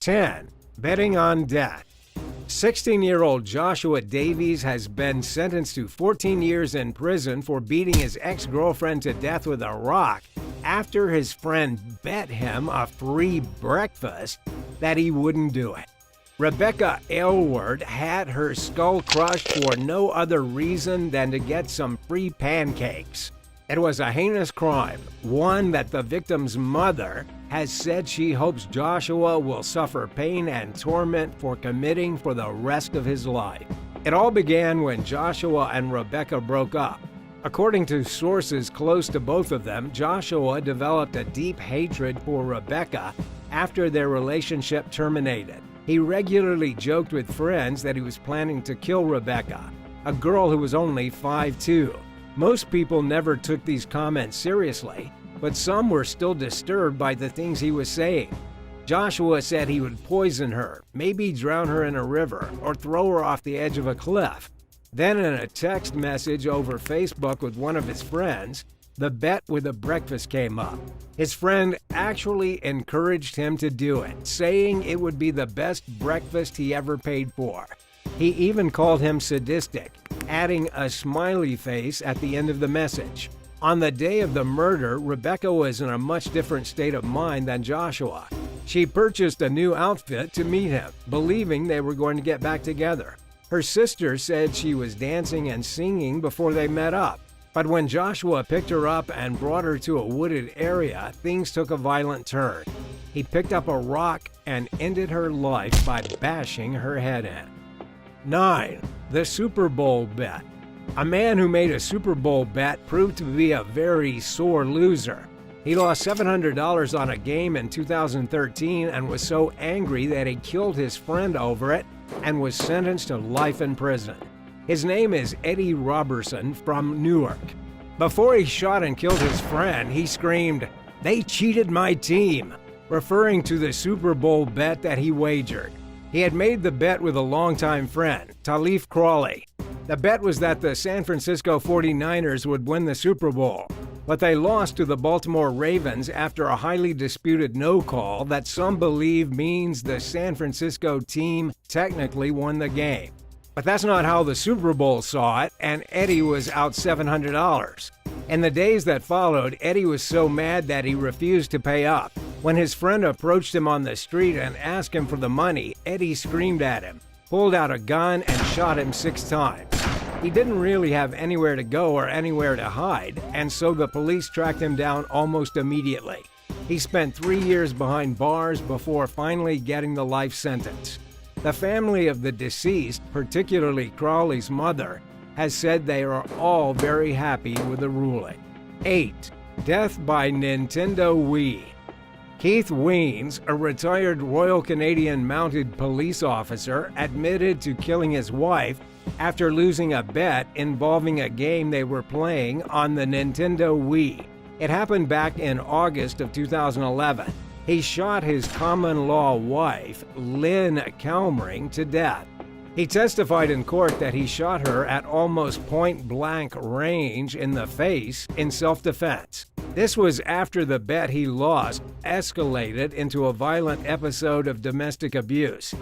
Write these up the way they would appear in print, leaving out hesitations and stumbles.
10. Betting on death. 16-year-old Joshua Davies has been sentenced to 14 years in prison for beating his ex-girlfriend to death with a rock after his friend bet him a free breakfast that he wouldn't do it. Rebecca Aylward had her skull crushed for no other reason than to get some free pancakes. It was a heinous crime, one that the victim's mother has said she hopes Joshua will suffer pain and torment for committing for the rest of his life. It all began when Joshua and Rebecca broke up. According to sources close to both of them, Joshua developed a deep hatred for Rebecca after their relationship terminated. He regularly joked with friends that he was planning to kill Rebecca, a girl who was only 5'2". Most people never took these comments seriously, but some were still disturbed by the things he was saying. Joshua said he would poison her, maybe drown her in a river, or throw her off the edge of a cliff. Then in a text message over Facebook with one of his friends, the bet with a breakfast came up. His friend actually encouraged him to do it, saying it would be the best breakfast he ever paid for. He even called him sadistic, adding a smiley face at the end of the message. On the day of the murder, Rebecca was in a much different state of mind than Joshua. She purchased a new outfit to meet him, believing they were going to get back together. Her sister said she was dancing and singing before they met up. But when Joshua picked her up and brought her to a wooded area, things took a violent turn. He picked up a rock and ended her life by bashing her head in. 9. The Super Bowl bet. A man who made a Super Bowl bet proved to be a very sore loser. He lost $700 on a game in 2013 and was so angry that he killed his friend over it and was sentenced to life in prison. His name is Eddie Robertson from Newark. Before he shot and killed his friend, he screamed, "They cheated my team," referring to the Super Bowl bet that he wagered. He had made the bet with a longtime friend, Talif Crawley. The bet was that the San Francisco 49ers would win the Super Bowl, but they lost to the Baltimore Ravens after a highly disputed no call that some believe means the San Francisco team technically won the game. But that's not how the Super Bowl saw it, and Eddie was out $700. In the days that followed, Eddie was so mad that he refused to pay up. When his friend approached him on the street and asked him for the money, Eddie screamed at him, pulled out a gun, and shot him 6 times. He didn't really have anywhere to go or anywhere to hide, and so the police tracked him down almost immediately. He spent 3 years behind bars before finally getting the life sentence. The family of the deceased, particularly Crawley's mother, has said they are all very happy with the ruling. 8. Death by Nintendo Wii. Keith Weens, a retired Royal Canadian Mounted Police officer, admitted to killing his wife after losing a bet involving a game they were playing on the Nintendo Wii. It happened back in August of 2011. He shot his common-law wife, Lynn Kalmering, to death. He testified in court that he shot her at almost point-blank range in the face in self-defense. This was after the bet he lost escalated into a violent episode of domestic abuse.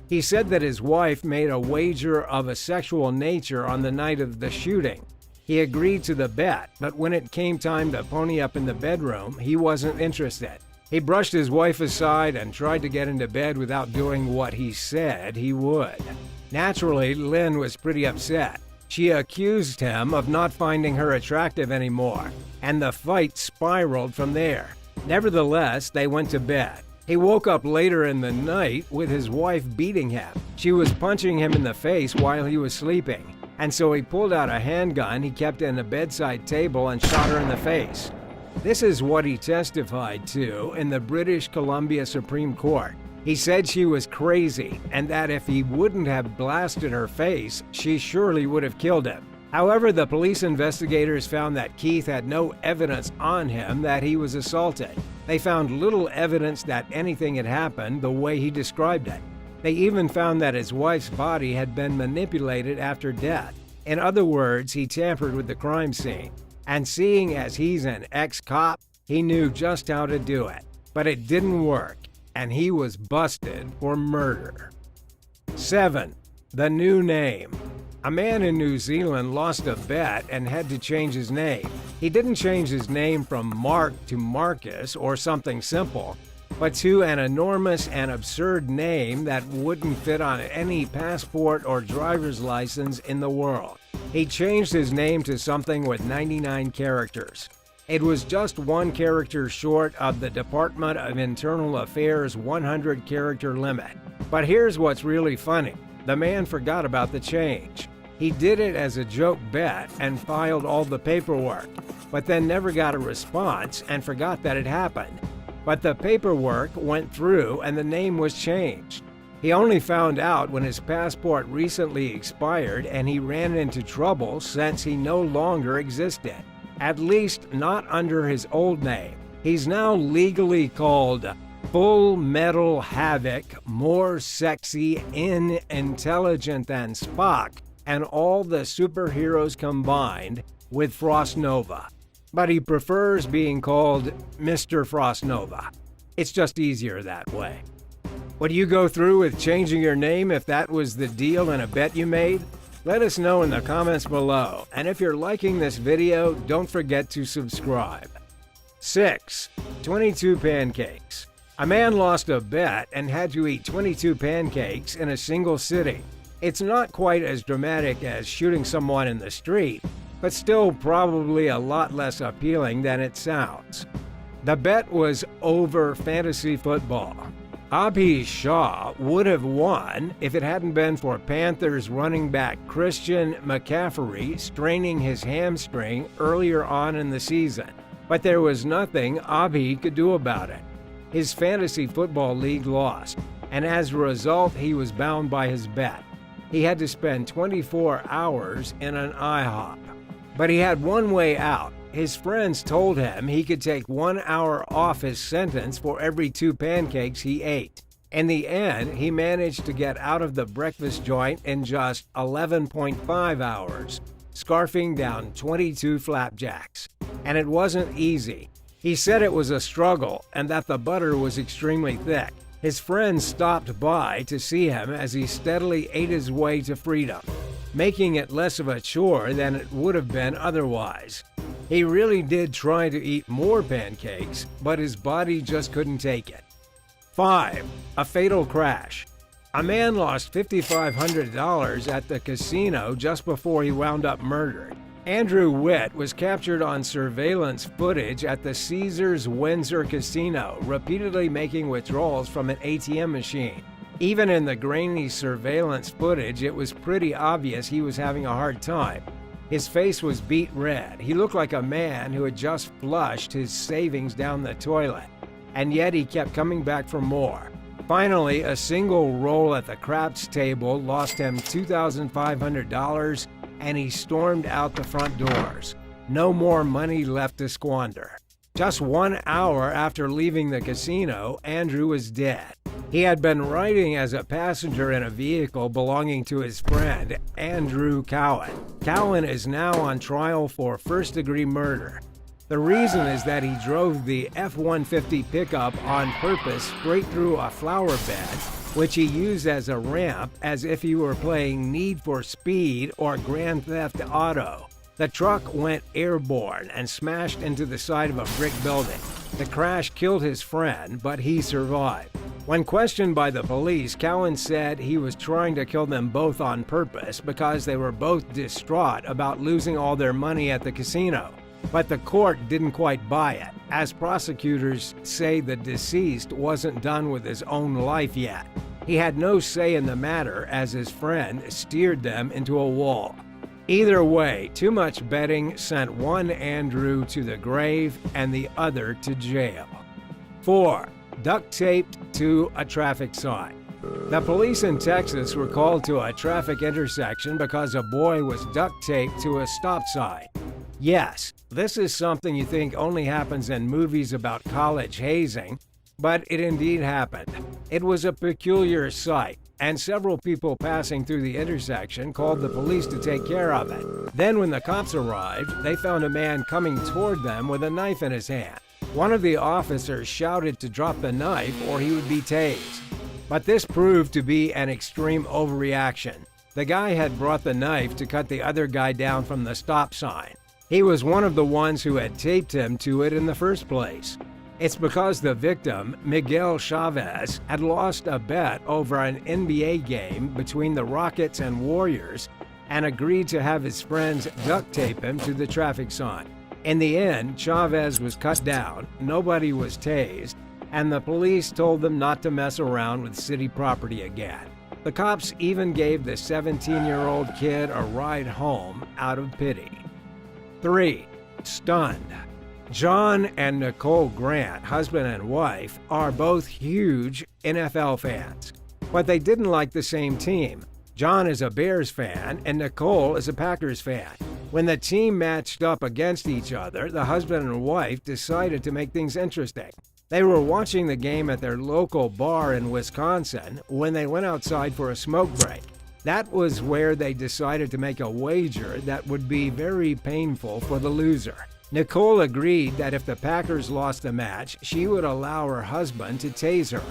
He said that his wife made a wager of a sexual nature on the night of the shooting. He agreed to the bet, but when it came time to pony up in the bedroom, he wasn't interested. He brushed his wife aside and tried to get into bed without doing what he said he would. Naturally, Lynn was pretty upset. She accused him of not finding her attractive anymore, and the fight spiraled from there. Nevertheless, they went to bed. He woke up later in the night with his wife beating him. She was punching him in the face while he was sleeping, and so he pulled out a handgun he kept in a bedside table and shot her in the face. This is what he testified to in the British Columbia Supreme Court. He said she was crazy and that if he wouldn't have blasted her face, she surely would have killed him. However, the police investigators found that Keith had no evidence on him that he was assaulted. They found little evidence that anything had happened the way he described it. They even found that his wife's body had been manipulated after death. In other words, he tampered with the crime scene. And seeing as he's an ex-cop, he knew just how to do it. But it didn't work. and he was busted for murder. 7. The new name. A man in New Zealand lost a bet and had to change his name. He didn't change his name from Mark to Marcus or something simple, but to an enormous and absurd name that wouldn't fit on any passport or driver's license in the world. He changed his name to something with 99 characters. It was just one character short of the Department of Internal Affairs' 100-character limit. But here's what's really funny. The man forgot about the change. He did it as a joke bet and filed all the paperwork, but then never got a response and forgot that it happened. But the paperwork went through and the name was changed. He only found out when his passport recently expired and he ran into trouble since he no longer existed. At least not under his old name. He's now legally called Full Metal Havoc, more sexy, intelligent than Spock, and all the superheroes combined with Frost Nova. But he prefers being called Mr. Frost Nova. It's just easier that way. Would you go through with changing your name if that was the deal in a bet you made? Let us know in the comments below, and if you're liking this video, don't forget to subscribe. 6. 22 pancakes. A man lost a bet and had to eat 22 pancakes in a single sitting. It's not quite as dramatic as shooting someone in the street, but still probably a lot less appealing than it sounds. The bet was over fantasy football. Abhi Shah would have won if it hadn't been for Panthers running back Christian McCaffrey straining his hamstring earlier on in the season. But there was nothing Abhi could do about it. His fantasy football league lost, and as a result, he was bound by his bet. He had to spend 24 hours in an IHOP. But he had one way out. His friends told him he could take 1 hour off his sentence for every 2 pancakes he ate. In the end, he managed to get out of the breakfast joint in just 11.5 hours, scarfing down 22 flapjacks. And it wasn't easy. He said it was a struggle and that the butter was extremely thick. His friends stopped by to see him as he steadily ate his way to freedom, making it less of a chore than it would have been otherwise. He really did try to eat more pancakes, but his body just couldn't take it. 5. A fatal crash. A man lost $5,500 at the casino just before he wound up murdered. Andrew Witt was captured on surveillance footage at the Caesars Windsor Casino, repeatedly making withdrawals from an ATM machine. Even in the grainy surveillance footage, it was pretty obvious he was having a hard time. His face was beet red. He looked like a man who had just flushed his savings down the toilet, and yet he kept coming back for more. Finally, a single roll at the craps table lost him $2,500, and he stormed out the front doors. No more money left to squander. Just 1 hour after leaving the casino, Andrew was dead. He had been riding as a passenger in a vehicle belonging to his friend, Andrew Cowan. Cowan is now on trial for first-degree murder. The reason is that he drove the F-150 pickup on purpose straight through a flower bed, which he used as a ramp as if he were playing Need for Speed or Grand Theft Auto. The truck went airborne and smashed into the side of a brick building. The crash killed his friend, but he survived. When questioned by the police, Cowan said he was trying to kill them both on purpose because they were both distraught about losing all their money at the casino. But the court didn't quite buy it, as prosecutors say the deceased wasn't done with his own life yet. He had no say in the matter as his friend steered them into a wall. Either way, too much betting sent one Andrew to the grave and the other to jail. 4. Duct taped to a traffic sign. The police in Texas were called to a traffic intersection because a boy was duct taped to a stop sign. Yes, this is something you think only happens in movies about college hazing, but it indeed happened. It was a peculiar sight, and several people passing through the intersection called the police to take care of it. Then when the cops arrived, they found a man coming toward them with a knife in his hand. One of the officers shouted to drop the knife or he would be tased. But this proved to be an extreme overreaction. The guy had brought the knife to cut the other guy down from the stop sign. He was one of the ones who had taped him to it in the first place. It's because the victim, Miguel Chavez, had lost a bet over an NBA game between the Rockets and Warriors and agreed to have his friends duct tape him to the traffic sign. In the end, Chavez was cut down, nobody was tased, and the police told them not to mess around with city property again. The cops even gave the 17-year-old kid a ride home out of pity. 3. Stunned. John and Nicole Grant, husband and wife, are both huge NFL fans, but they didn't like the same team. John is a Bears fan and Nicole is a Packers fan. When the team matched up against each other, the husband and wife decided to make things interesting. They were watching the game at their local bar in Wisconsin when they went outside for a smoke break. That was where they decided to make a wager that would be very painful for the loser. Nicole agreed that if the Packers lost the match, she would allow her husband to tase her.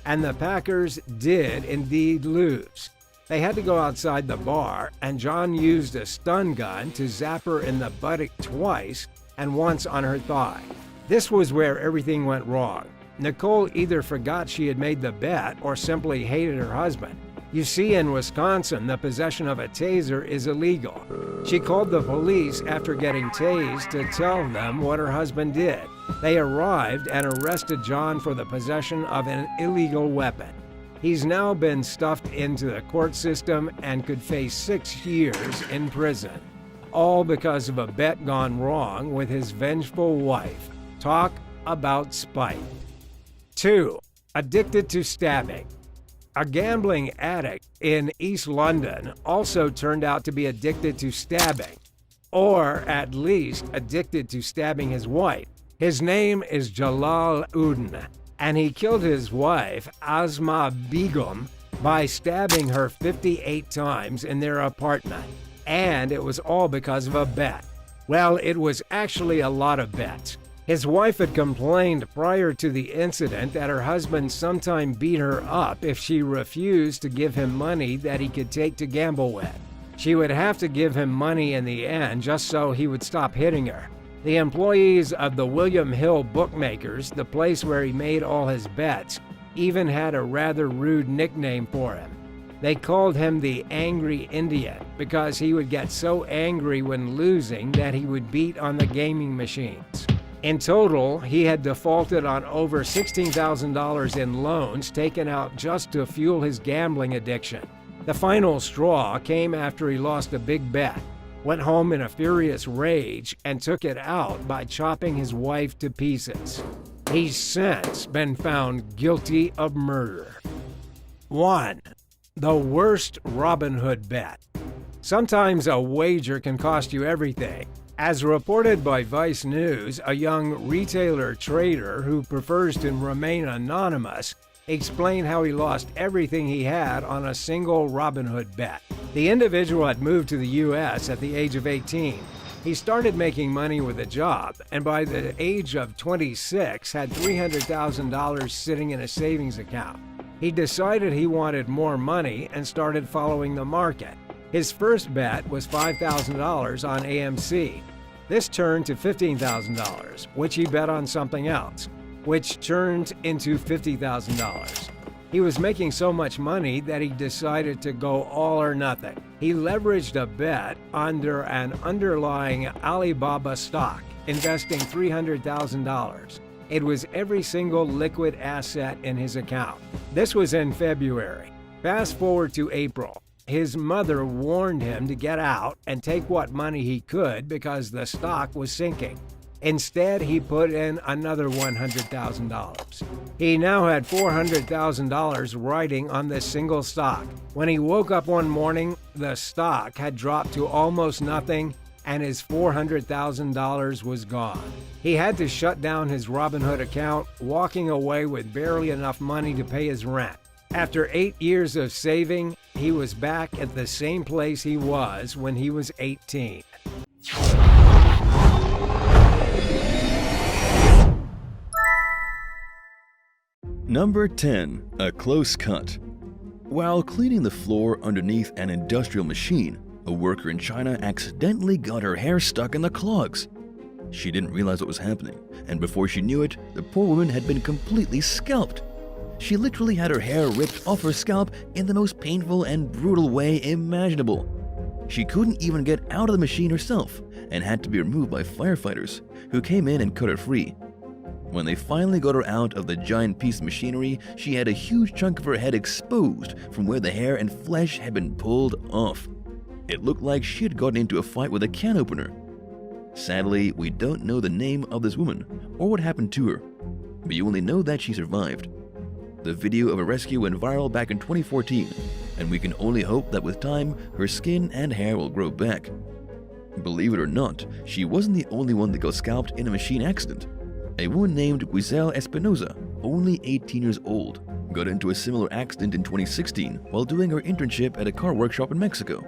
And the Packers did indeed lose. They had to go outside the bar, and John used a stun gun to zap her in the buttock twice and once on her thigh. This was where everything went wrong. Nicole either forgot she had made the bet or simply hated her husband. You see, in Wisconsin, the possession of a taser is illegal. She called the police after getting tased to tell them what her husband did. They arrived and arrested John for the possession of an illegal weapon. He's now been stuffed into the court system and could face 6 years in prison, all because of a bet gone wrong with his vengeful wife. Talk about spite. 2. Addicted to stabbing. A gambling addict in East London also turned out to be addicted to stabbing, or at least addicted to stabbing his wife. His name is Jalal Udin, and he killed his wife, Asma Begum, by stabbing her 58 times in their apartment. And it was all because of a bet. Well, it was actually a lot of bets. His wife had complained prior to the incident that her husband sometimes beat her up if she refused to give him money that he could take to gamble with. She would have to give him money in the end just so he would stop hitting her. The employees of the William Hill Bookmakers, the place where he made all his bets, even had a rather rude nickname for him. They called him the Angry Indian because he would get so angry when losing that he would beat on the gaming machines. In total, he had defaulted on over $16,000 in loans taken out just to fuel his gambling addiction. The final straw came after he lost a big bet, went home in a furious rage, and took it out by chopping his wife to pieces. He's since been found guilty of murder. 1. The worst Robin Hood bet. Sometimes a wager can cost you everything. As reported by Vice News, a young retailer trader who prefers to remain anonymous explained how he lost everything he had on a single Robin Hood bet. The individual had moved to the U.S. at the age of 18. He started making money with a job, and by the age of 26 had $300,000 sitting in a savings account. He decided he wanted more money and started following the market. His first bet was $5,000 on AMC. This turned to $15,000, which he bet on something else, which turned into $50,000. He was making so much money that he decided to go all or nothing. He leveraged a bet under an underlying Alibaba stock, investing $300,000. It was every single liquid asset in his account. This was in February. Fast forward to April. His mother warned him to get out and take what money he could because the stock was sinking. Instead, he put in another $100,000. He now had $400,000 riding on this single stock. When he woke up one morning, the stock had dropped to almost nothing and his $400,000 was gone. He had to shut down his Robinhood account, walking away with barely enough money to pay his rent. After 8 years of saving, he was back at the same place he was when he was 18. Number 10. A close cut. While cleaning the floor underneath an industrial machine, a worker in China accidentally got her hair stuck in the clogs. She didn't realize what was happening, and before she knew it, the poor woman had been completely scalped. She literally had her hair ripped off her scalp in the most painful and brutal way imaginable. She couldn't even get out of the machine herself and had to be removed by firefighters, who came in and cut her free. When they finally got her out of the giant piece of machinery, she had a huge chunk of her head exposed from where the hair and flesh had been pulled off. It looked like she had gotten into a fight with a can opener. Sadly, we don't know the name of this woman or what happened to her, but you only know that she survived. The video of her rescue went viral back in 2014, and we can only hope that with time, her skin and hair will grow back. Believe it or not, she wasn't the only one that got scalped in a machine accident. A woman named Giselle Espinosa, only 18 years old, got into a similar accident in 2016 while doing her internship at a car workshop in Mexico.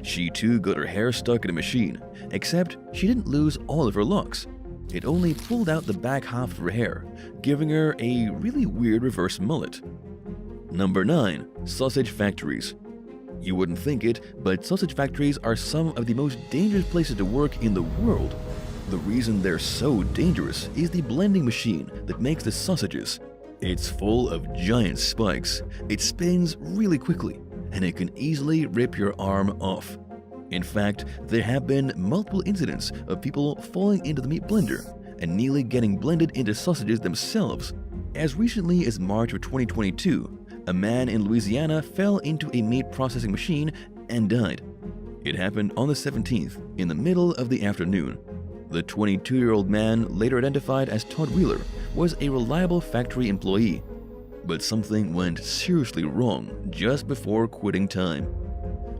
She too got her hair stuck in a machine, except she didn't lose all of her locks. It only pulled out the back half of her hair, giving her a really weird reverse mullet. Number 9. Sausage factories. You wouldn't think it, but sausage factories are some of the most dangerous places to work in the world. The reason they're so dangerous is the blending machine that makes the sausages. It's full of giant spikes, it spins really quickly, and it can easily rip your arm off. In fact, there have been multiple incidents of people falling into the meat blender and nearly getting blended into sausages themselves. As recently as March of 2022, a man in Louisiana fell into a meat processing machine and died. It happened on the 17th, in the middle of the afternoon. The 22-year-old man, later identified as Todd Wheeler, was a reliable factory employee. But something went seriously wrong just before quitting time.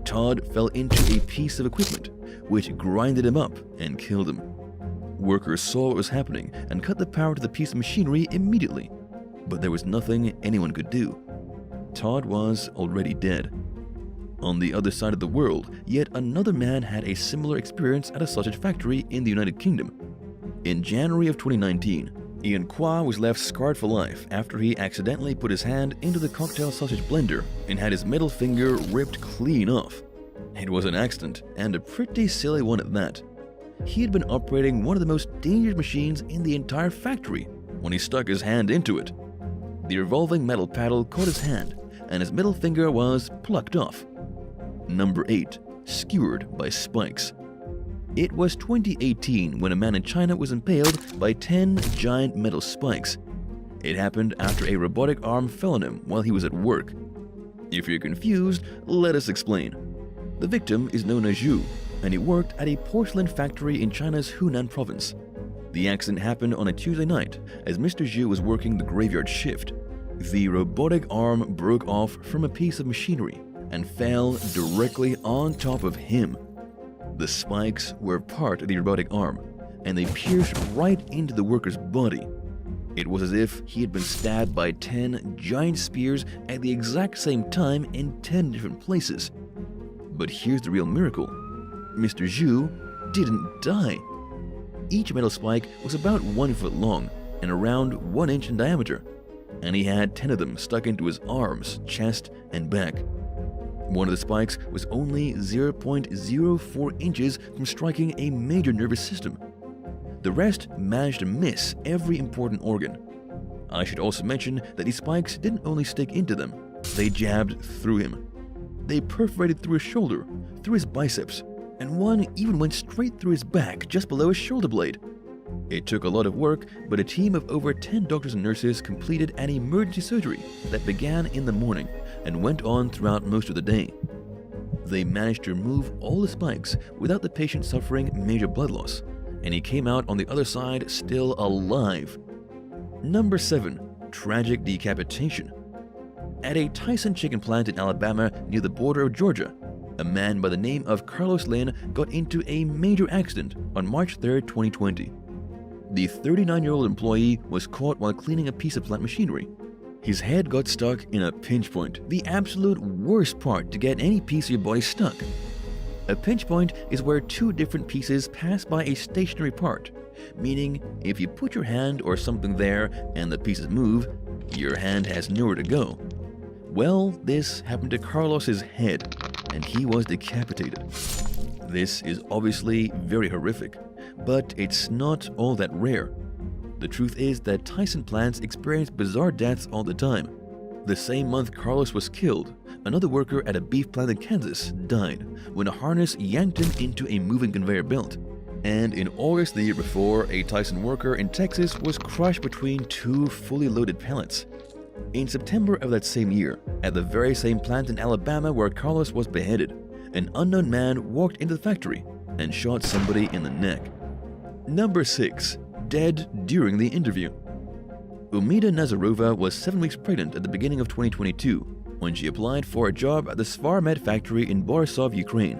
Todd fell into a piece of equipment, which grinded him up and killed him. Workers saw what was happening and cut the power to the piece of machinery immediately, but there was nothing anyone could do. Todd was already dead. On the other side of the world, yet another man had a similar experience at a sausage factory in the United Kingdom. In January of 2019, Ian Kwa was left scarred for life after he accidentally put his hand into the cocktail sausage blender and had his middle finger ripped clean off. It was an accident, and a pretty silly one at that. He had been operating one of the most dangerous machines in the entire factory when he stuck his hand into it. The revolving metal paddle caught his hand, and his middle finger was plucked off. Number 8. Skewered by spikes. It was 2018 when a man in China was impaled by 10 giant metal spikes. It happened after a robotic arm fell on him while he was at work. If you're confused, let us explain. The victim is known as Zhu, and he worked at a porcelain factory in China's Hunan province. The accident happened on a Tuesday night as Mr. Zhu was working the graveyard shift. The robotic arm broke off from a piece of machinery and fell directly on top of him. The spikes were part of the robotic arm, and they pierced right into the worker's body. It was as if he had been stabbed by 10 giant spears at the exact same time in 10 different places. But here's the real miracle. Mr. Zhu didn't die. Each metal spike was about 1 foot long and around 1 inch in diameter, and he had 10 of them stuck into his arms, chest, and back. One of the spikes was only 0.04 inches from striking a major nervous system. The rest managed to miss every important organ. I should also mention that these spikes didn't only stick into them, they jabbed through him. They perforated through his shoulder, through his biceps, and one even went straight through his back just below his shoulder blade. It took a lot of work, but a team of over 10 doctors and nurses completed an emergency surgery that began in the morning and went on throughout most of the day. They managed to remove all the spikes without the patient suffering major blood loss, and he came out on the other side still alive. Number 7. Tragic decapitation. At a Tyson chicken plant in Alabama near the border of Georgia, a man by the name of Carlos Lin got into a major accident on March 3, 2020. The 39-year-old employee was caught while cleaning a piece of plant machinery. His head got stuck in a pinch point, the absolute worst part to get any piece of your body stuck. A pinch point is where 2 different pieces pass by a stationary part, meaning if you put your hand or something there and the pieces move, Your hand has nowhere to go. Well, this happened to Carlos's head, and he was decapitated. This is obviously very horrific, but it's not all that rare. The truth is that Tyson plants experience bizarre deaths all the time. The same month Carlos was killed, another worker at a beef plant in Kansas died when a harness yanked him into a moving conveyor belt. And in August the year before, a Tyson worker in Texas was crushed between two fully loaded pallets. In September of that same year, at the very same plant in Alabama where Carlos was beheaded, an unknown man walked into the factory and shot somebody in the neck. Number 6. Dead during the interview. Umida Nazarova was 7 weeks pregnant at the beginning of 2022 when she applied for a job at the Svarmed factory in Borisov, Ukraine.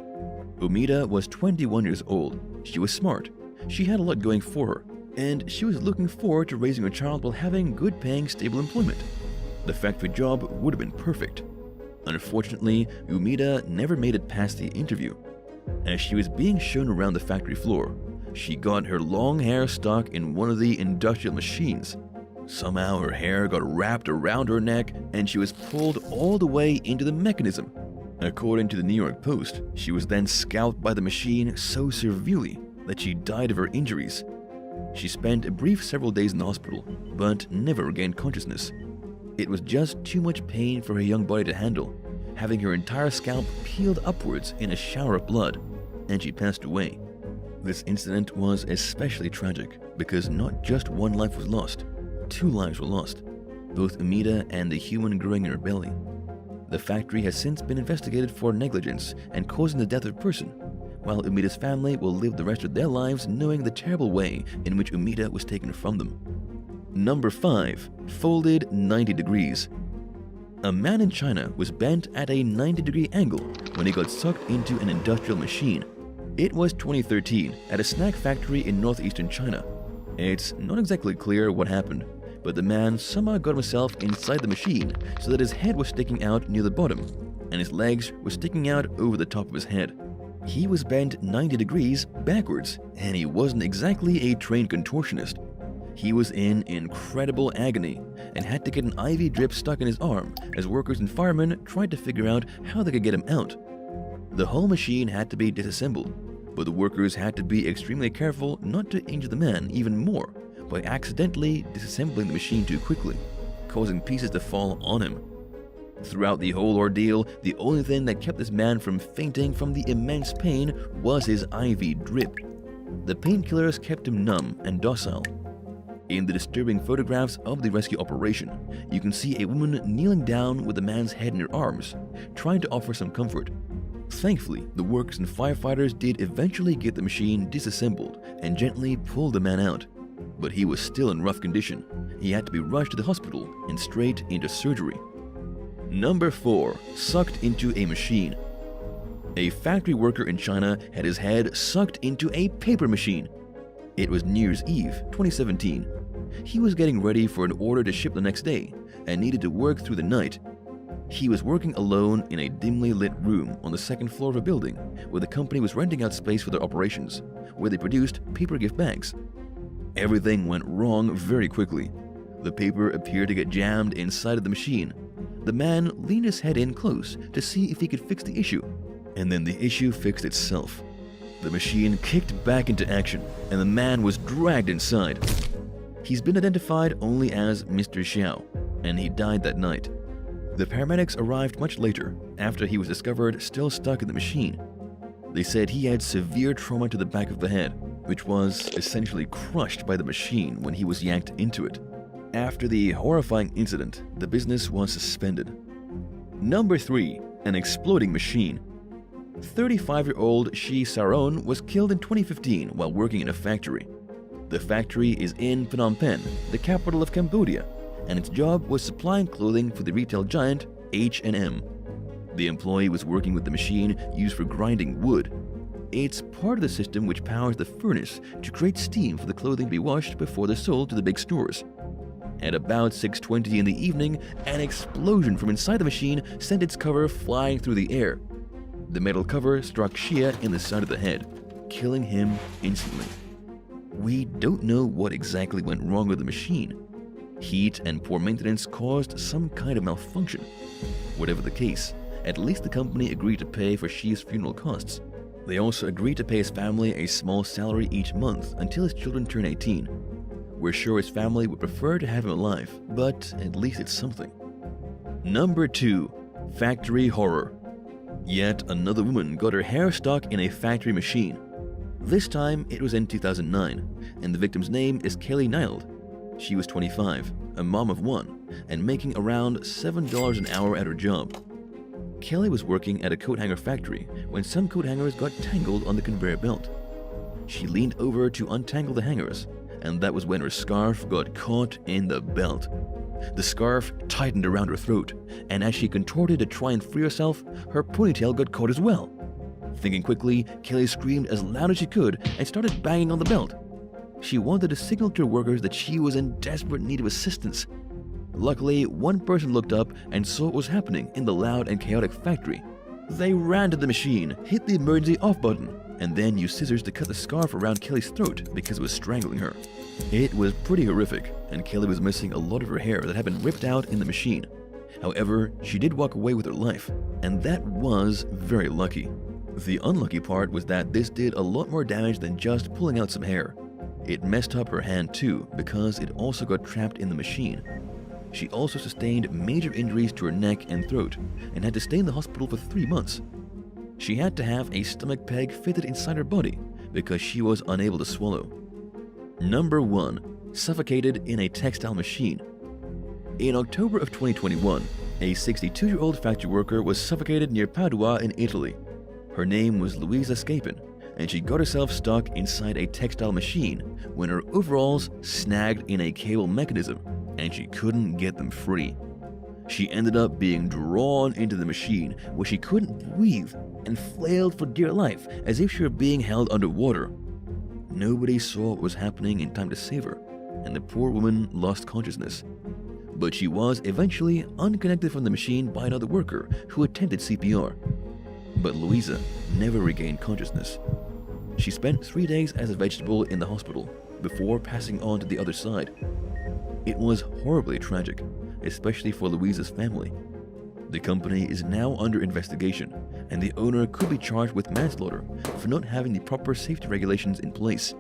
Umida was 21 years old. She was smart. She had a lot going for her, and she was looking forward to raising her child while having good-paying, stable employment. The factory job would have been perfect. Unfortunately, Umida never made it past the interview. As she was being shown around the factory floor, she got her long hair stuck in one of the industrial machines. Somehow her hair got wrapped around her neck and she was pulled all the way into the mechanism. According to the New York Post, she was then scalped by the machine so severely that she died of her injuries. She spent a brief several days in the hospital, but never regained consciousness. It was just too much pain for her young body to handle, having her entire scalp peeled upwards in a shower of blood, and she passed away. This incident was especially tragic because not just one life was lost, 2 lives were lost, both Umida and the human growing in her belly. The factory has since been investigated for negligence and causing the death of a person, while Umida's family will live the rest of their lives knowing the terrible way in which Umida was taken from them. Number 5. Folded 90 degrees. A man in China was bent at a 90-degree angle when he got sucked into an industrial machine. It was 2013 at a snack factory in northeastern China. It's not exactly clear what happened, but the man somehow got himself inside the machine so that his head was sticking out near the bottom, and his legs were sticking out over the top of his head. He was bent 90 degrees backwards, and he wasn't exactly a trained contortionist. He was in incredible agony and had to get an IV drip stuck in his arm as workers and firemen tried to figure out how they could get him out. The whole machine had to be disassembled, but the workers had to be extremely careful not to injure the man even more by accidentally disassembling the machine too quickly, causing pieces to fall on him. Throughout the whole ordeal, the only thing that kept this man from fainting from the immense pain was his IV drip. The painkillers kept him numb and docile. In the disturbing photographs of the rescue operation, you can see a woman kneeling down with the man's head in her arms, trying to offer some comfort. Thankfully, the workers and firefighters did eventually get the machine disassembled and gently pulled the man out. But he was still in rough condition. He had to be rushed to the hospital and straight into surgery. Number 4. Sucked into a machine. A factory worker in China had his head sucked into a paper machine. It was New Year's Eve, 2017. He was getting ready for an order to ship the next day and needed to work through the night. He was working alone in a dimly lit room on the second floor of a building where the company was renting out space for their operations, where they produced paper gift bags. Everything went wrong very quickly. The paper appeared to get jammed inside of the machine. The man leaned his head in close to see if he could fix the issue, and then the issue fixed itself. The machine kicked back into action, and the man was dragged inside. He's been identified only as Mr. Xiao, and he died that night. The paramedics arrived much later, after he was discovered still stuck in the machine. They said he had severe trauma to the back of the head, which was essentially crushed by the machine when he was yanked into it. After the horrifying incident, the business was suspended. Number 3. An exploding machine. 35-year-old Shi Saron was killed in 2015 while working in a factory. The factory is in Phnom Penh, the capital of Cambodia, and its job was supplying clothing for the retail giant H&M. The employee was working with the machine used for grinding wood. It's part of the system which powers the furnace to create steam for the clothing to be washed before they're sold to the big stores. At about 6:20 in the evening, an explosion from inside the machine sent its cover flying through the air. The metal cover struck Shia in the side of the head, killing him instantly. We don't know what exactly went wrong with the machine. Heat and poor maintenance caused some kind of malfunction. Whatever the case, at least the company agreed to pay for Xi's funeral costs. They also agreed to pay his family a small salary each month until his children turn 18. We're sure his family would prefer to have him alive, but at least it's something. Number 2. Factory Horror. Yet another woman got her hair stuck in a factory machine. This time it was in 2009, and the victim's name is Kelly Nild. She was 25, a mom of 1, and making around $7 an hour at her job. Kelly was working at a coat hanger factory when some coat hangers got tangled on the conveyor belt. She leaned over to untangle the hangers, and that was when her scarf got caught in the belt. The scarf tightened around her throat, and as she contorted to try and free herself, her ponytail got caught as well. Thinking quickly, Kelly screamed as loud as she could and started banging on the belt. She wanted to signal to her workers that she was in desperate need of assistance. Luckily, one person looked up and saw what was happening in the loud and chaotic factory. They ran to the machine, hit the emergency off button, and then used scissors to cut the scarf around Kelly's throat because it was strangling her. It was pretty horrific, and Kelly was missing a lot of her hair that had been ripped out in the machine. However, she did walk away with her life, and that was very lucky. The unlucky part was that this did a lot more damage than just pulling out some hair. It messed up her hand too, because it also got trapped in the machine. She also sustained major injuries to her neck and throat, and had to stay in the hospital for 3 months. She had to have a stomach peg fitted inside her body because she was unable to swallow. Number 1. Suffocated in a textile machine. In October of 2021, a 62-year-old factory worker was suffocated near Padua in Italy. Her name was Luisa Scapin, and she got herself stuck inside a textile machine when her overalls snagged in a cable mechanism, and she couldn't get them free. She ended up being drawn into the machine where she couldn't breathe and flailed for dear life as if she were being held underwater. Nobody saw what was happening in time to save her, and the poor woman lost consciousness. But she was eventually unconnected from the machine by another worker who attempted CPR. But Luisa never regained consciousness. She spent 3 days as a vegetable in the hospital before passing on to the other side. It was horribly tragic, especially for Luisa's family. The company is now under investigation, and the owner could be charged with manslaughter for not having the proper safety regulations in place.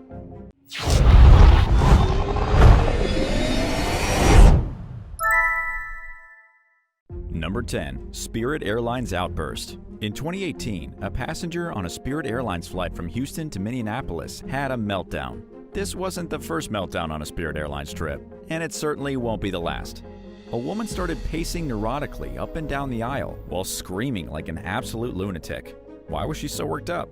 Number 10. Spirit Airlines Outburst. In 2018, a passenger on a Spirit Airlines flight from Houston to Minneapolis had a meltdown. This wasn't the first meltdown on a Spirit Airlines trip, and it certainly won't be the last. A woman started pacing neurotically up and down the aisle while screaming like an absolute lunatic. Why was she so worked up?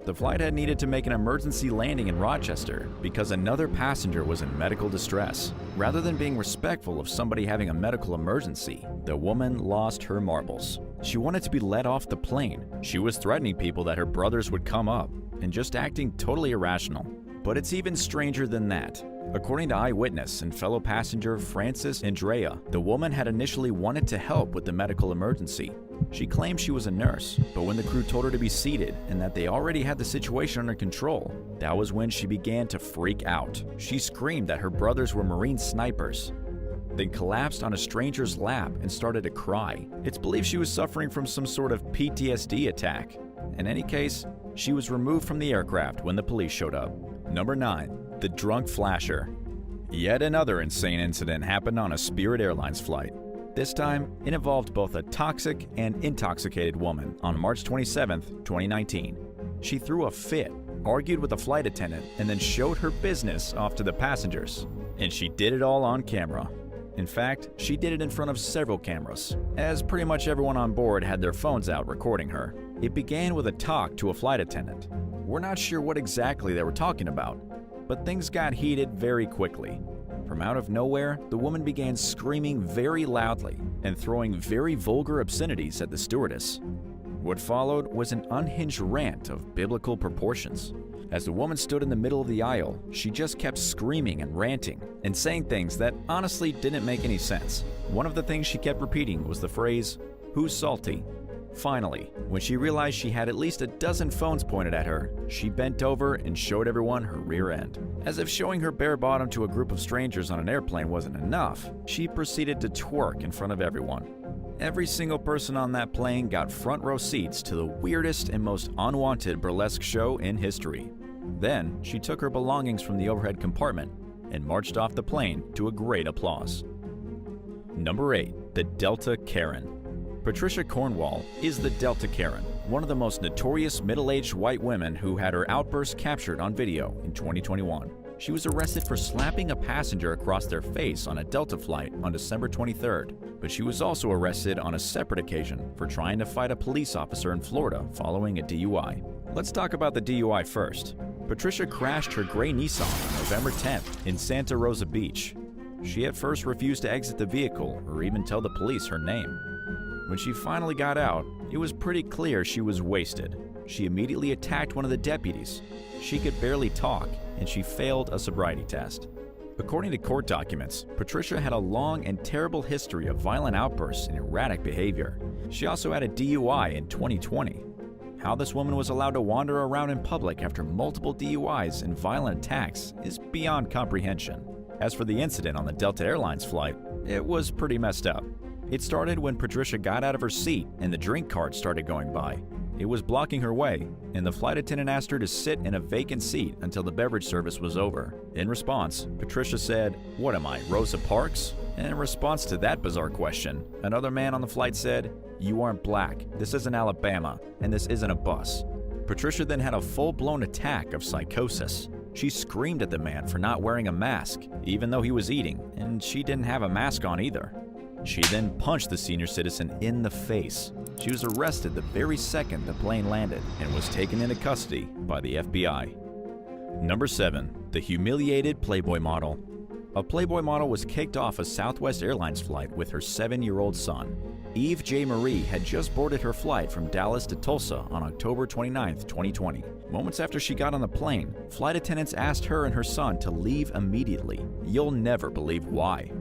The flight had needed to make an emergency landing in Rochester because another passenger was in medical distress. Rather than being respectful of somebody having a medical emergency, the woman lost her marbles. She wanted to be let off the plane. She was threatening people that her brothers would come up and just acting totally irrational. But it's even stranger than that. According to eyewitness and fellow passenger Francis Andrea, the woman had initially wanted to help with the medical emergency. She claimed she was a nurse, but when the crew told her to be seated and that they already had the situation under control, that was when she began to freak out. She screamed that her brothers were Marine snipers, then collapsed on a stranger's lap and started to cry. It's believed she was suffering from some sort of PTSD attack. In any case, she was removed from the aircraft when the police showed up. Number 9. The Drunk Flasher. Yet another insane incident happened on a Spirit Airlines flight. This time, it involved both a toxic and intoxicated woman on March 27, 2019. She threw a fit, argued with a flight attendant, and then showed her business off to the passengers. And she did it all on camera. In fact, she did it in front of several cameras, as pretty much everyone on board had their phones out recording her. It began with a talk to a flight attendant. We're not sure what exactly they were talking about, but things got heated very quickly. From out of nowhere, the woman began screaming very loudly and throwing very vulgar obscenities at the stewardess. What followed was an unhinged rant of biblical proportions. As the woman stood in the middle of the aisle, she just kept screaming and ranting and saying things that honestly didn't make any sense. One of the things she kept repeating was the phrase, "Who's salty?" Finally, when she realized she had at least a dozen phones pointed at her, she bent over and showed everyone her rear end. As if showing her bare bottom to a group of strangers on an airplane wasn't enough, she proceeded to twerk in front of everyone. Every single person on that plane got front row seats to the weirdest and most unwanted burlesque show in history. Then, she took her belongings from the overhead compartment and marched off the plane to a great applause. Number 8. The Delta Karen. Patricia Cornwall is the Delta Karen, one of the most notorious middle-aged white women who had her outburst captured on video in 2021. She was arrested for slapping a passenger across their face on a Delta flight on December 23rd, but she was also arrested on a separate occasion for trying to fight a police officer in Florida following a DUI. Let's talk about the DUI first. Patricia crashed her gray Nissan on November 10th in Santa Rosa Beach. She at first refused to exit the vehicle or even tell the police her name. When she finally got out, it was pretty clear she was wasted. She immediately attacked one of the deputies. She could barely talk, and she failed a sobriety test. According to court documents, Patricia had a long and terrible history of violent outbursts and erratic behavior. She also had a DUI in 2020. How this woman was allowed to wander around in public after multiple DUIs and violent attacks is beyond comprehension. As for the incident on the Delta Airlines flight, it was pretty messed up. It started when Patricia got out of her seat and the drink cart started going by. It was blocking her way, and the flight attendant asked her to sit in a vacant seat until the beverage service was over. In response, Patricia said, "What am I, Rosa Parks?" And in response to that bizarre question, another man on the flight said, "You aren't black, this isn't Alabama, and this isn't a bus." Patricia then had a full-blown attack of psychosis. She screamed at the man for not wearing a mask, even though he was eating, and she didn't have a mask on either. She then punched the senior citizen in the face. She was arrested the very second the plane landed and was taken into custody by the FBI. Number 7. The Humiliated Playboy Model. A Playboy model was kicked off a Southwest Airlines flight with her 7-year-old son. Eve J. Marie had just boarded her flight from Dallas to Tulsa on October 29, 2020. Moments after she got on the plane, flight attendants asked her and her son to leave immediately. You'll never believe why.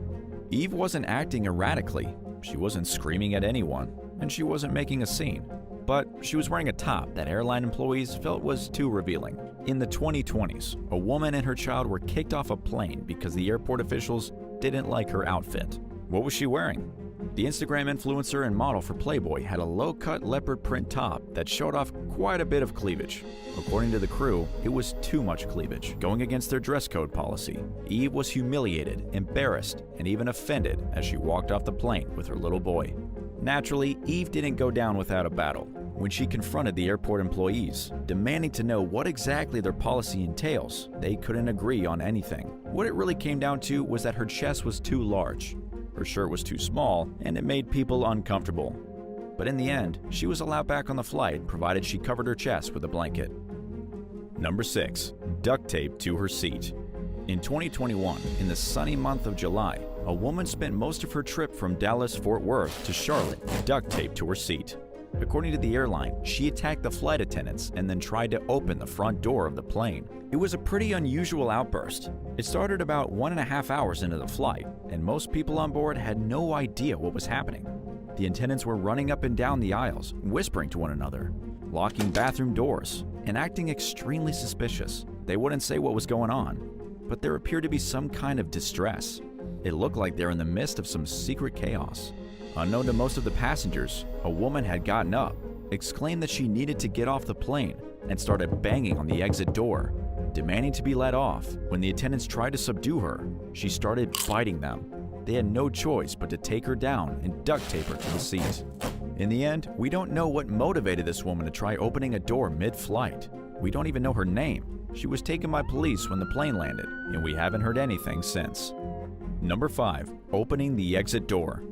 Eve wasn't acting erratically, she wasn't screaming at anyone, and she wasn't making a scene. But she was wearing a top that airline employees felt was too revealing. In the 2020s, a woman and her child were kicked off a plane because the airport officials didn't like her outfit. What was she wearing? The Instagram influencer and model for Playboy had a low-cut leopard print top that showed off quite a bit of cleavage. According to the crew, it was too much cleavage, going against their dress code policy. Eve was humiliated, embarrassed, and even offended as she walked off the plane with her little boy. Naturally, Eve didn't go down without a battle. When she confronted the airport employees, demanding to know what exactly their policy entails, they couldn't agree on anything. What it really came down to was that her chest was too large. Her shirt was too small, and it made people uncomfortable. But in the end, she was allowed back on the flight provided she covered her chest with a blanket. Number 6. Duct tape to her seat. In 2021, in the sunny month of July, a woman spent most of her trip from Dallas-Fort Worth to Charlotte duct taped to her seat. According to the airline, she attacked the flight attendants and then tried to open the front door of the plane. It was a pretty unusual outburst. It started about 1.5 hours into the flight, and most people on board had no idea what was happening. The attendants were running up and down the aisles, whispering to one another, locking bathroom doors, and acting extremely suspicious. They wouldn't say what was going on, but there appeared to be some kind of distress. It looked like they're in the midst of some secret chaos. Unknown to most of the passengers, a woman had gotten up, exclaimed that she needed to get off the plane, and started banging on the exit door, demanding to be let off. When the attendants tried to subdue her, she started biting them. They had no choice but to take her down and duct tape her to the seat. In the end, we don't know what motivated this woman to try opening a door mid-flight. We don't even know her name. She was taken by police when the plane landed, and we haven't heard anything since. Number 5. Opening the exit door.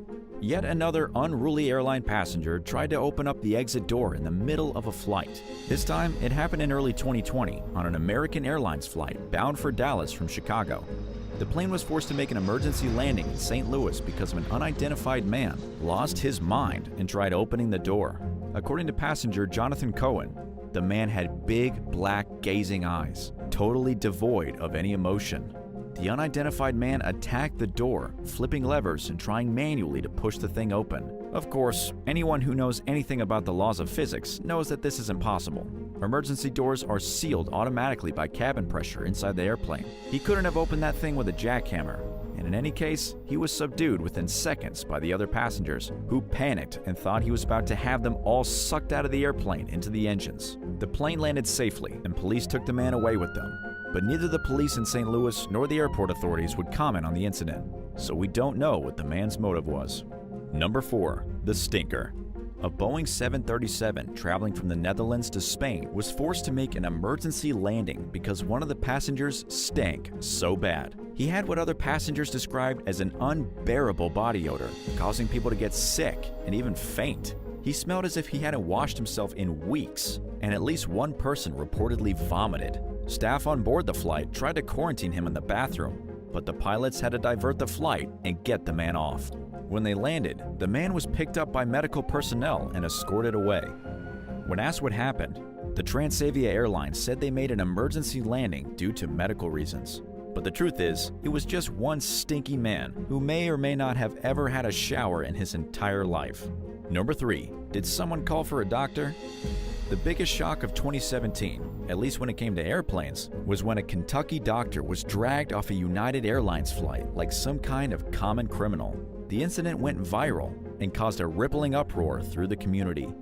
Yet another unruly airline passenger tried to open up the exit door in the middle of a flight. This time, it happened in early 2020 on an American Airlines flight bound for Dallas from Chicago. The plane was forced to make an emergency landing in St. Louis because of an unidentified man lost his mind and tried opening the door. According to passenger Jonathan Cohen, the man had big, black, gazing eyes, totally devoid of any emotion. The unidentified man attacked the door, flipping levers and trying manually to push the thing open. Of course, anyone who knows anything about the laws of physics knows that this is impossible. Emergency doors are sealed automatically by cabin pressure inside the airplane. He couldn't have opened that thing with a jackhammer. And in any case, he was subdued within seconds by the other passengers, who panicked and thought he was about to have them all sucked out of the airplane into the engines. The plane landed safely, and police took the man away with them. But neither the police in St. Louis nor the airport authorities would comment on the incident, so we don't know what the man's motive was. Number 4. The Stinker. A Boeing 737 traveling from the Netherlands to Spain was forced to make an emergency landing because one of the passengers stank so bad. He had what other passengers described as an unbearable body odor, causing people to get sick and even faint. He smelled as if he hadn't washed himself in weeks, and at least one person reportedly vomited. Staff on board the flight tried to quarantine him in the bathroom, but the pilots had to divert the flight and get the man off. When they landed, the man was picked up by medical personnel and escorted away. When asked what happened, the Transavia Airlines said they made an emergency landing due to medical reasons. But the truth is, it was just one stinky man who may or may not have ever had a shower in his entire life. Number 3. Did someone call for a doctor? The biggest shock of 2017, at least when it came to airplanes, was when a Kentucky doctor was dragged off a United Airlines flight like some kind of common criminal. The incident went viral and caused a rippling uproar through the community.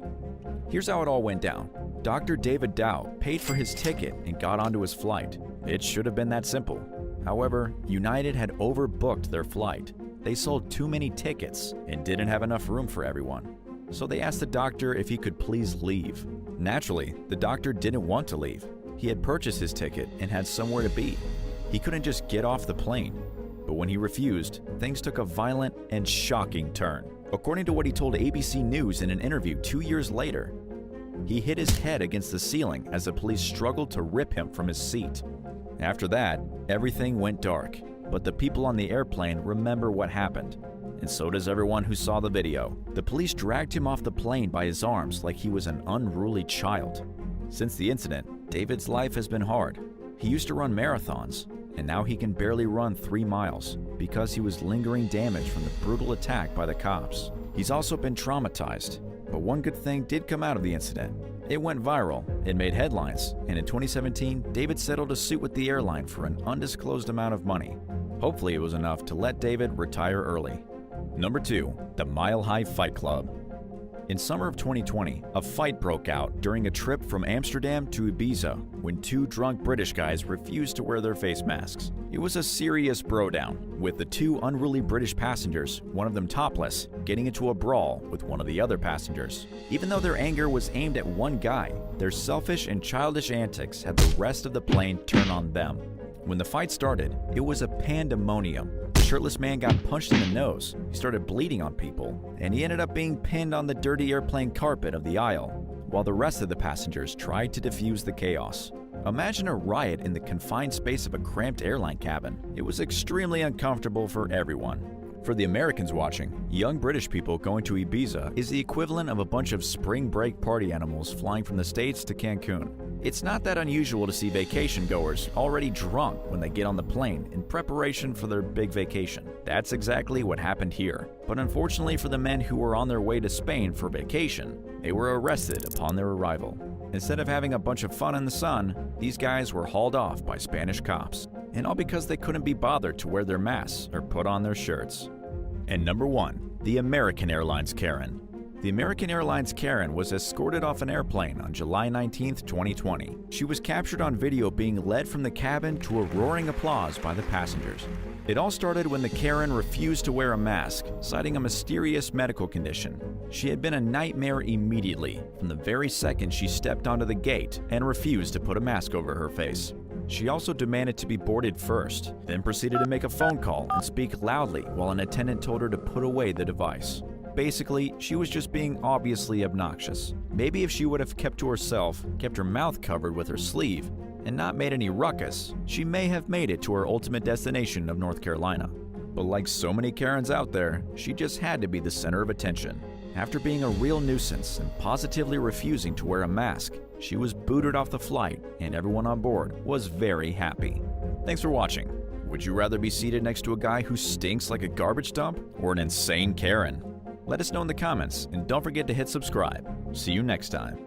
Here's how it all went down. Dr. David Dow paid for his ticket and got onto his flight. It should have been that simple. However, United had overbooked their flight. They sold too many tickets and didn't have enough room for everyone. So they asked the doctor if he could please leave. Naturally, the doctor didn't want to leave. He had purchased his ticket and had somewhere to be. He couldn't just get off the plane. But when he refused, things took a violent and shocking turn. According to what he told ABC News in an interview 2 years later, he hit his head against the ceiling as the police struggled to rip him from his seat. After that, everything went dark, but the people on the airplane remember what happened, and so does everyone who saw the video. The police dragged him off the plane by his arms like he was an unruly child. Since the incident, David's life has been hard. He used to run marathons, and now he can barely run 3 miles because he was lingering damage from the brutal attack by the cops. He's also been traumatized, but one good thing did come out of the incident. It went viral, it made headlines, and in 2017, David settled a suit with the airline for an undisclosed amount of money. Hopefully it was enough to let David retire early. Number 2. The Mile High Fight Club. In summer of 2020, a fight broke out during a trip from Amsterdam to Ibiza when 2 drunk British guys refused to wear their face masks. It was a serious brodown, with the 2 unruly British passengers, one of them topless, getting into a brawl with one of the other passengers. Even though their anger was aimed at one guy, their selfish and childish antics had the rest of the plane turn on them. When the fight started, it was a pandemonium. The shirtless man got punched in the nose, he started bleeding on people, and he ended up being pinned on the dirty airplane carpet of the aisle, while the rest of the passengers tried to defuse the chaos. Imagine a riot in the confined space of a cramped airline cabin. It was extremely uncomfortable for everyone. For the Americans watching, young British people going to Ibiza is the equivalent of a bunch of spring break party animals flying from the States to Cancun. It's not that unusual to see vacation goers already drunk when they get on the plane in preparation for their big vacation. That's exactly what happened here. But unfortunately for the men who were on their way to Spain for vacation, they were arrested upon their arrival. Instead of having a bunch of fun in the sun, these guys were hauled off by Spanish cops. And all because they couldn't be bothered to wear their masks or put on their shirts. And number 1, the American Airlines Karen. The American Airlines Karen was escorted off an airplane on July 19, 2020. She was captured on video being led from the cabin to a roaring applause by the passengers. It all started when the Karen refused to wear a mask, citing a mysterious medical condition. She had been a nightmare immediately, from the very second she stepped onto the gate and refused to put a mask over her face. She also demanded to be boarded first, then proceeded to make a phone call and speak loudly while an attendant told her to put away the device. Basically, she was just being obviously obnoxious. Maybe if she would have kept to herself, kept her mouth covered with her sleeve, and not made any ruckus, she may have made it to her ultimate destination of North Carolina. But like so many Karens out there, she just had to be the center of attention. After being a real nuisance and positively refusing to wear a mask, she was booted off the flight, and everyone on board was very happy. Thanks for watching. Would you rather be seated next to a guy who stinks like a garbage dump or an insane Karen? Let us know in the comments, and don't forget to hit subscribe. See you next time.